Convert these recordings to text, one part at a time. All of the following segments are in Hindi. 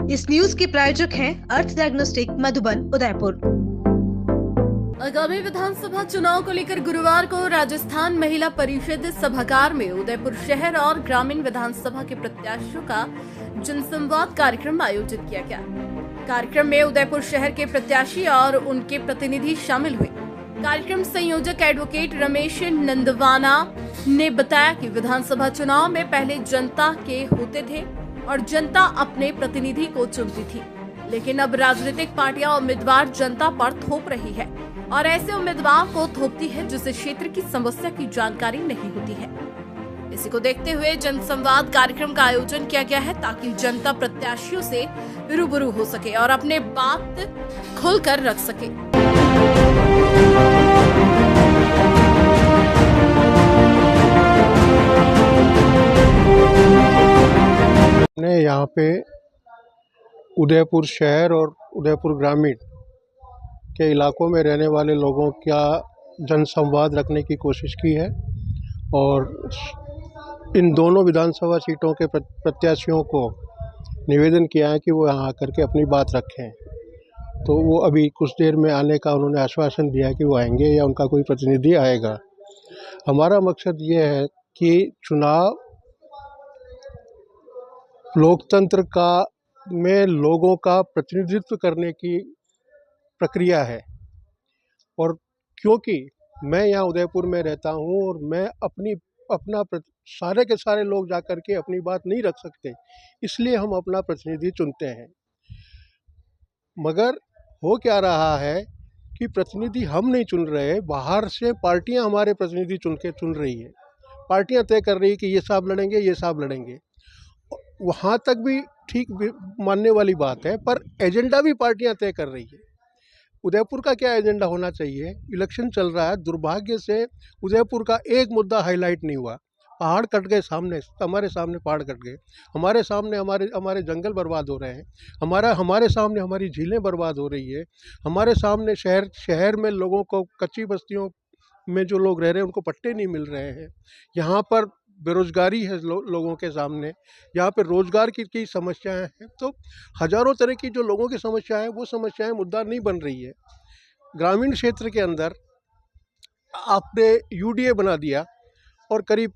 इस न्यूज के प्रायोजक हैं अर्थ डायग्नोस्टिक मधुबन उदयपुर। आगामी विधानसभा चुनाव को लेकर गुरुवार को राजस्थान महिला परिषद सभागार में उदयपुर शहर और ग्रामीण विधानसभा के प्रत्याशियों का जनसंवाद कार्यक्रम आयोजित किया गया। कार्यक्रम में उदयपुर शहर के प्रत्याशी और उनके प्रतिनिधि शामिल हुए। कार्यक्रम संयोजक एडवोकेट रमेश नंदवाना ने बताया कि विधानसभा चुनाव में पहले जनता के होते थे और जनता अपने प्रतिनिधि को चुनती थी, लेकिन अब राजनीतिक पार्टियां उम्मीदवार जनता पर थोप रही है और ऐसे उम्मीदवार को थोपती है जिसे क्षेत्र की समस्या की जानकारी नहीं होती है। इसी को देखते हुए जनसंवाद कार्यक्रम का आयोजन किया गया है ताकि जनता प्रत्याशियों से रूबरू हो सके और अपने बात खुलकर रख सके। ने यहाँ पे उदयपुर शहर और उदयपुर ग्रामीण के इलाकों में रहने वाले लोगों का जनसंवाद रखने की कोशिश की है और इन दोनों विधानसभा सीटों के प्रत्याशियों को निवेदन किया है कि वो यहाँ आकर के अपनी बात रखें। तो वो अभी कुछ देर में आने का उन्होंने आश्वासन दिया है कि वो आएंगे या उनका कोई प्रतिनिधि आएगा। हमारा मकसद ये है कि चुनाव लोकतंत्र का में लोगों का प्रतिनिधित्व करने की प्रक्रिया है और क्योंकि मैं यहाँ उदयपुर में रहता हूँ और मैं सारे के सारे लोग जाकर के अपनी बात नहीं रख सकते, इसलिए हम अपना प्रतिनिधि चुनते हैं। मगर हो क्या रहा है कि प्रतिनिधि हम नहीं चुन रहे, बाहर से पार्टियां हमारे प्रतिनिधि चुन रही है। पार्टियां तय कर रही है कि ये साहब लड़ेंगे, ये साहब लड़ेंगे। वहाँ तक भी ठीक मानने वाली बात है, पर एजेंडा भी पार्टियां तय कर रही है। उदयपुर का क्या एजेंडा होना चाहिए? इलेक्शन चल रहा है, दुर्भाग्य से उदयपुर का एक मुद्दा हाईलाइट नहीं हुआ। पहाड़ कट गए, हमारे सामने पहाड़ कट गए, हमारे सामने हमारे जंगल बर्बाद हो रहे हैं, हमारे सामने हमारी झीलें बर्बाद हो रही है, हमारे सामने शहर में लोगों को, कच्ची बस्तियों में जो लोग रह रहे हैं उनको पट्टे नहीं मिल रहे हैं। यहाँ पर बेरोजगारी है लोगों के सामने, यहाँ पे रोजगार की समस्याएं हैं। तो हजारों तरह की जो लोगों की समस्याएं हैं वो समस्याएं मुद्दा नहीं बन रही है। ग्रामीण क्षेत्र के अंदर आपने यूडीए बना दिया और करीब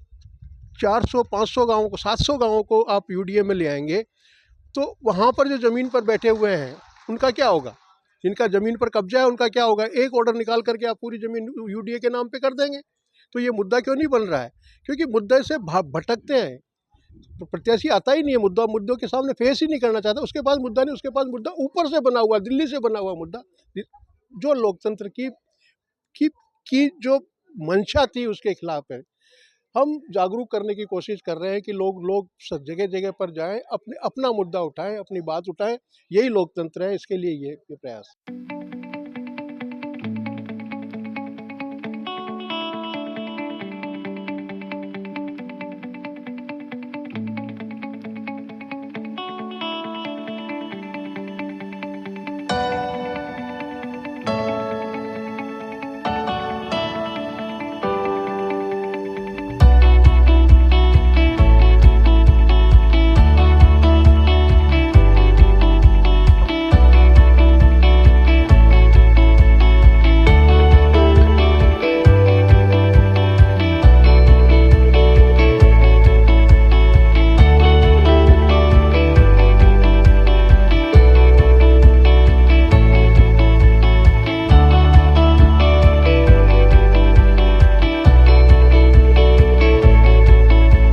400-500 गाँवों को, 700 गाँवों को आप यूडीए में ले आएंगे, तो वहाँ पर जो ज़मीन पर बैठे हुए हैं उनका क्या होगा? जिनका ज़मीन पर कब्जा है उनका क्या होगा? एक ऑर्डर निकाल करके आप पूरी ज़मीन यूडीए के नाम पे कर देंगे। तो ये मुद्दा क्यों नहीं बन रहा है? क्योंकि मुद्दे से भटकते हैं, तो प्रत्याशी आता ही नहीं है, मुद्दों के सामने फेस ही नहीं करना चाहता। उसके पास मुद्दा नहीं, उसके पास मुद्दा ऊपर से बना हुआ, दिल्ली से बना हुआ मुद्दा, जो लोकतंत्र की जो मंशा थी उसके खिलाफ है। हम जागरूक करने की कोशिश कर रहे हैं कि लोग जगह जगह पर जाएं, अपना मुद्दा उठाएं, अपनी बात उठाएं। यही लोकतंत्र है, इसके लिए ये प्रयास।